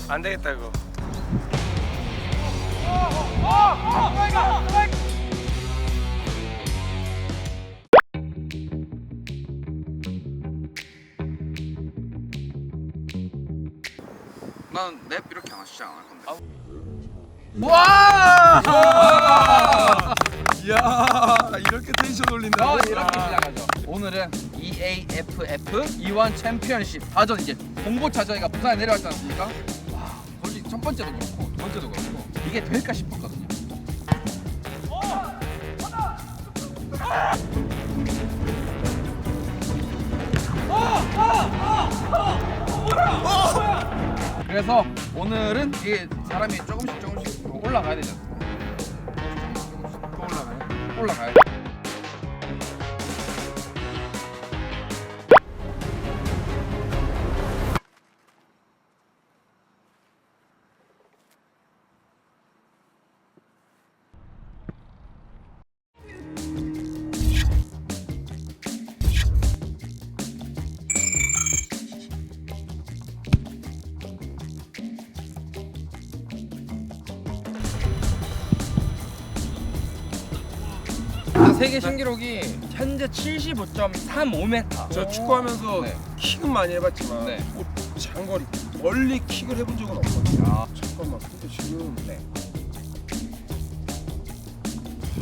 안 되겠다 이거. 난 랩 이렇게 안 시작 안할 건데. 와! 이야, 이렇게 텐션 올린다. 이렇게 시작하죠. 오늘은 EAFF E1 챔피언십 다전 이제 공보차저희가 부산에 내려왔지 않습니까? 와, 솔직히 첫 번째도 그렇고 두 번째도 그렇고 이게 될까 싶었거든요. 그래서 오늘은 이게 사람이 조금씩 올라가야 되지 않습니까? 조금씩 올라가요. 세계 신기록이 현재 75.35m. 저 축구하면서 네. 킥은 많이 해봤지만 네. 뭐 장거리 멀리 킥을 해본 적은 없거든요. 아. 잠깐만, 근데 지금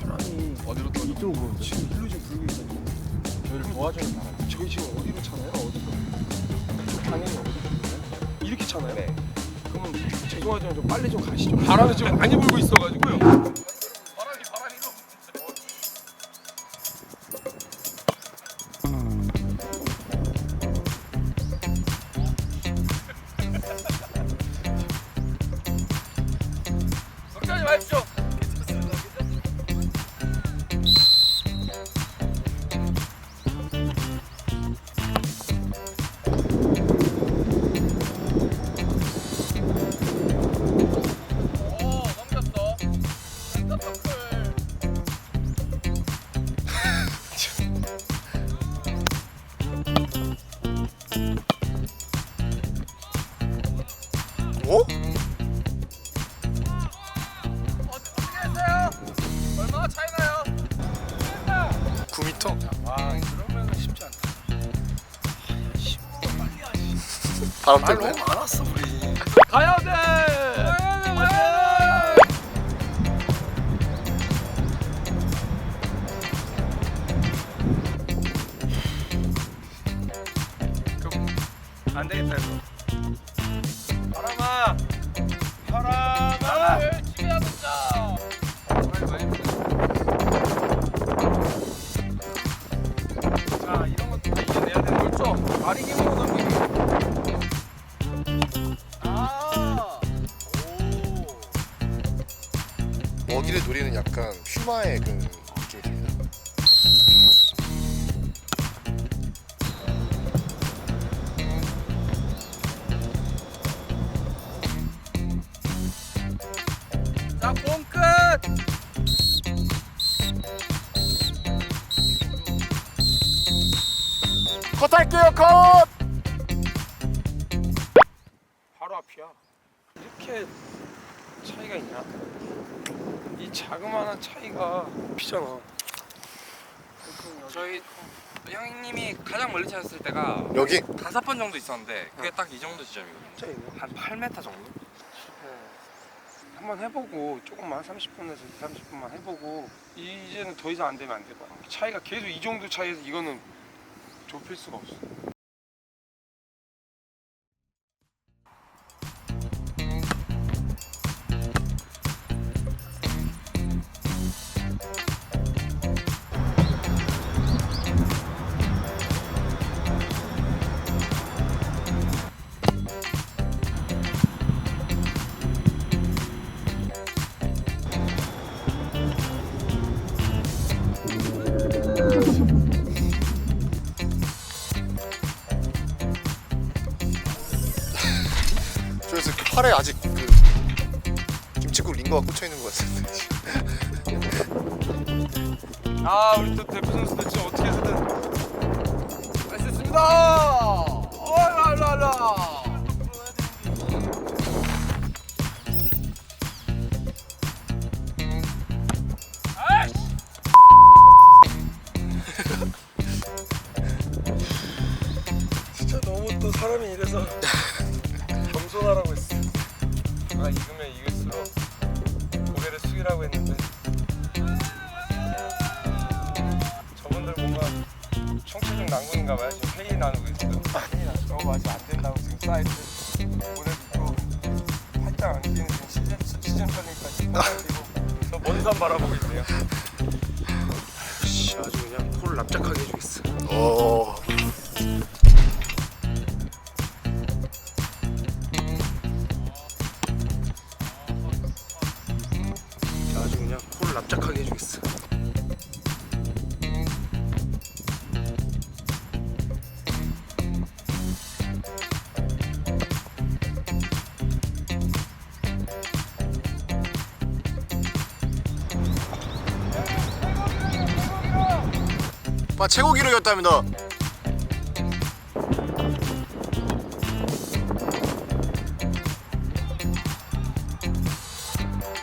바람이 어디로 또 이쪽으로 지금 일로 지금 불고 있어요. 저희를 도와주는 사람. 저희 지금 어디로 차나요? 어디로? 그쪽 방향이 어디로 차나요? 이렇게 차나요? 네. 그러면 죄송하지만 좀 빨리 좀 가시죠. 바람이 지금 많이 불고 있어가지고요. 걱정하지 마십시오. 오, 넘겼어. 센터 터클. 어? 어떻게 했어요? 얼마나 차이 나요? 9m? 와, 그러면 쉽지 않다. 바람 말 때문에? 너무 많았어 우리. 가야 돼. 가야 돼. 가야 돼. 안 되겠다 이거. 바람아, 바람아. 열심히 하자. 자, 이런 것도 다 이겨내야 되는 거죠. 그렇죠. 다리 힘으로 넘기기. 아. 먹이를 노리는 약간 퓨마의 그 느낌이 듭니다. 자, 공 끝. 컷할게요, 컷! 바로 앞이야. 이렇게 차이가 있냐? 이 자그마한 차이가 피잖아. 저희 형님이 가장 멀리 찾았을 때가 여기? 5번 정도 있었는데 그게 딱 이 정도 지점이거든요. 차이네. 한 8m 정도? 한번 해보고 조금만 30분에서 30분만 해보고 이제는 더 이상 안 되면 안 될 거야. 차이가 계속 이 정도 차이에서 이거는 좁힐 수가 없어. 그래서 팔에 아직 그 김치국 링거가 꽂혀 있는 것 같은데. 아, 우리 또 대표 선수들 진짜 어떻게 해서든 했습니다. 라라라. 사람이 이래서 겸손하라고 했어. 아 이기면 이길수록 고개를 숙이라고 했는데 저분들 뭔가 총체적 난국인가 봐요. 지금 회의 나누고 있어요. 너무 아직 안 된다고 지금 사이트 보내주고 팔짱 안 끼는 지금 시즌 편이니까 저 먼 산 바라보고 있네요. 아주 그냥 코를 납작하게 해주겠어. 아주 그냥 코를 납작하게 해주겠어. 최고 기록이었답니다.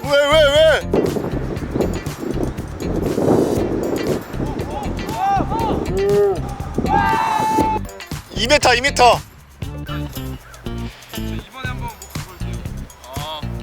왜? 2m. 이번에 한번 목표 볼게요. 자, 2번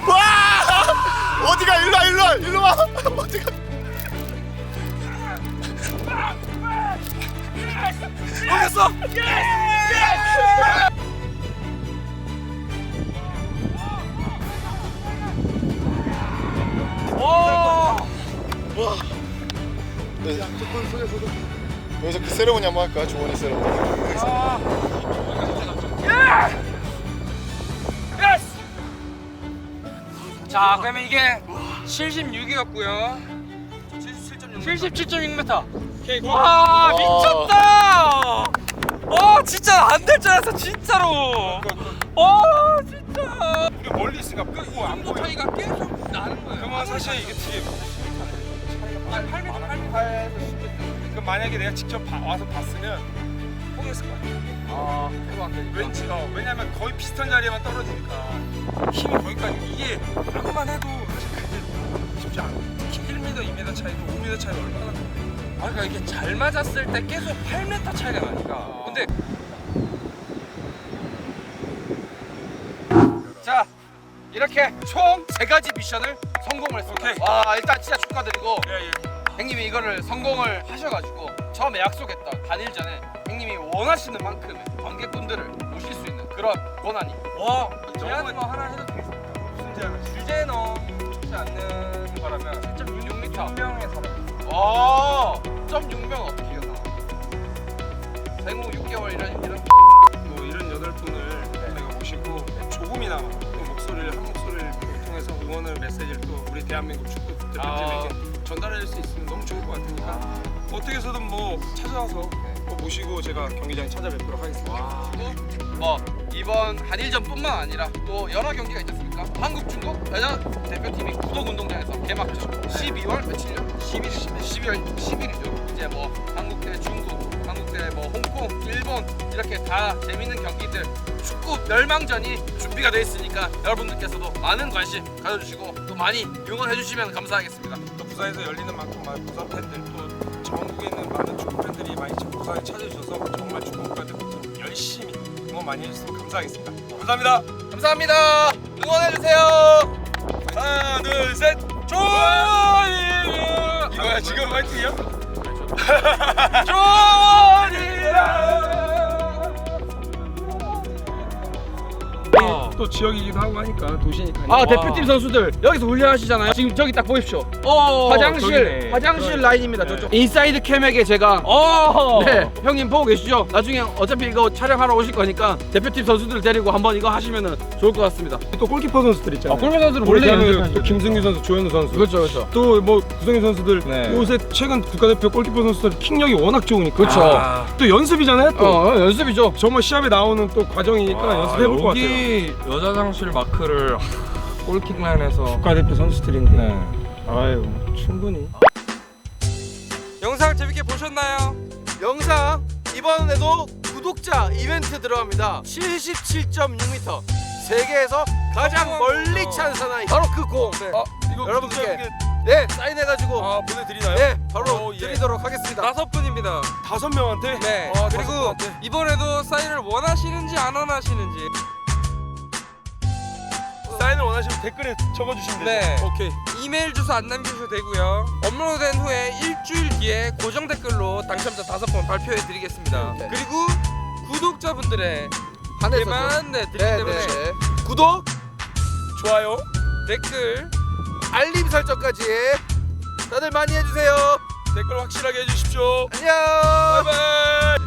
공. 어디가? 일로 와. 어디가? 알겠어. 여기서 그 세레모니 한번 할까? 조원이 세레모니. 자 그러면 이게 76이었고요. 77.6m. 와 미쳤다. 진짜 안 될 줄 알았어 진짜로. 진짜. 우리 멀리 있으니까 보고 안 보여. 차이가 계속 나는 거예요. 그러면 사실 이게 되게 8m. 그럼 만약에 내가 직접 와서 봤으면 포기했을 것 같아. 그거 안 되니까. 왠지 왜냐면 거의 비슷한 자리에만 떨어지니까 힘이 거기까지 이게 그것만 해도 사실 그게 쉽지 않아. 특히 1m, 2m 차이도 5m 차이가 얼마나 나. 그러니까 이게 잘 맞았을 때 계속 8m 차이가 나니까. 근데 자 이렇게 총 3가지 미션을 성공을 했습니다. 오케이. 와 일단 진짜 축하드리고 예. 형님이 이거를 성공을 하셔가지고 처음에 약속했던 단일 전에 형님이 원하시는 만큼의 관객분들을 모실 수 있는 그런 권한이 와, 제안 뭐 하나 해도 되겠습니다. 무슨 제안을? 주제 넘지 않는 거라면 7.66m 1명의 사람. 0.6명 어떻게 이겨서 생후 6개월 이런 뭐 이런 8분을 저희가 모시고 조금이나마 또 목소리를 한 목소리를 통해서 응원을 메시지를 또 우리 대한민국 축구 대표팀에게 전달할 수 있으면 너무 좋을 것 같으니까 어떻게 해서든 뭐 찾아와서 또 모시고 제가 경기장에 찾아뵙도록 하겠습니다. 뭐 이번 한일전뿐만 아니라 또 여러 경기가 있지 않습니까? 한국 중국 여자 대표팀이 구독운동장에서 개막전 12월 며칠요? 12월 10일이죠. 이제 뭐 한국 대 중국, 한국 대 뭐 홍콩, 일본 이렇게 다 재밌는 경기들 축구 멸망전이 준비가 되어 있으니까 여러분들께서도 많은 관심 가져주시고 또 많이 응원해 주시면 감사하겠습니다. 또 부산에서 열리는 만큼 많은 부산 팬들 또 전국에 있는 많은 축구 팬들이 많이 부산에 찾아주셔서 정말 축구 국가대표팀 열심히 응원 많이 해주시면 감사하겠습니다. 감사합니다. 감사합니다. 응원해 주세요. 하나, 둘, 셋. 좋아요. 이거야 지금 파이팅이야? 좋아요. 또 또 지역이기도 하고 하니까 도시니까. 아 대표팀 선수들 여기서 훈련하시잖아요. 지금 저기 딱 보십시오. 화장실 화장실 라인입니다. 저쪽 인사이드 캠에게 제가 네 형님 보고 계시죠? 나중에 어차피 이거 촬영하러 오실 거니까 대표팀 선수들 데리고 한번 이거 하시면은 좋을 것 같습니다. 또 골키퍼 선수들 있잖아요. 골키퍼 선수는 우리 원래 대한민국 연습하시죠. 또 김승규 선수, 조현우 선수. 그렇죠. 또 뭐 구성인 선수들 네. 요새 최근 국가대표 골키퍼 선수들 킥력이 워낙 좋으니까. 그렇죠. 또 연습이잖아요. 또 연습이죠. 정말 시합에 나오는 또 과정이니까 연습해 볼 것 같아요. 여기 여자 장실 마크를 골킥 라인에서 국가대표 선수들인데. 네. 아유 충분히. 영상 재밌게 보셨나요? 영상 이번에도 구독자 이벤트 들어갑니다. 77.6m 세계에서 가장 멀리 찬 사나이 바로 그 공. 이거 여러분께 네 사인해가지고 보내드리나요? 네 바로 어, 예. 드리도록 하겠습니다. 5분입니다. 5명한테? 네. 아, 그리고 5분한테? 이번에도 사인을 원하시는지 안 원하시는지. 사인을 원하시면 댓글에 적어주시면 되죠. 네. 오케이. 이메일 주소 안 남겨주셔도 되고요. 업로드된 후에 일주일 뒤에 고정 댓글로 당첨자 5분 발표해 드리겠습니다. 네. 그리고 구독자분들의 한해서 대만 드리기 네, 때문에 네. 구독 좋아요. 댓글 알림 설정까지 다들 많이 해주세요. 댓글 확실하게 해주십시오. 안녕. 바이바이.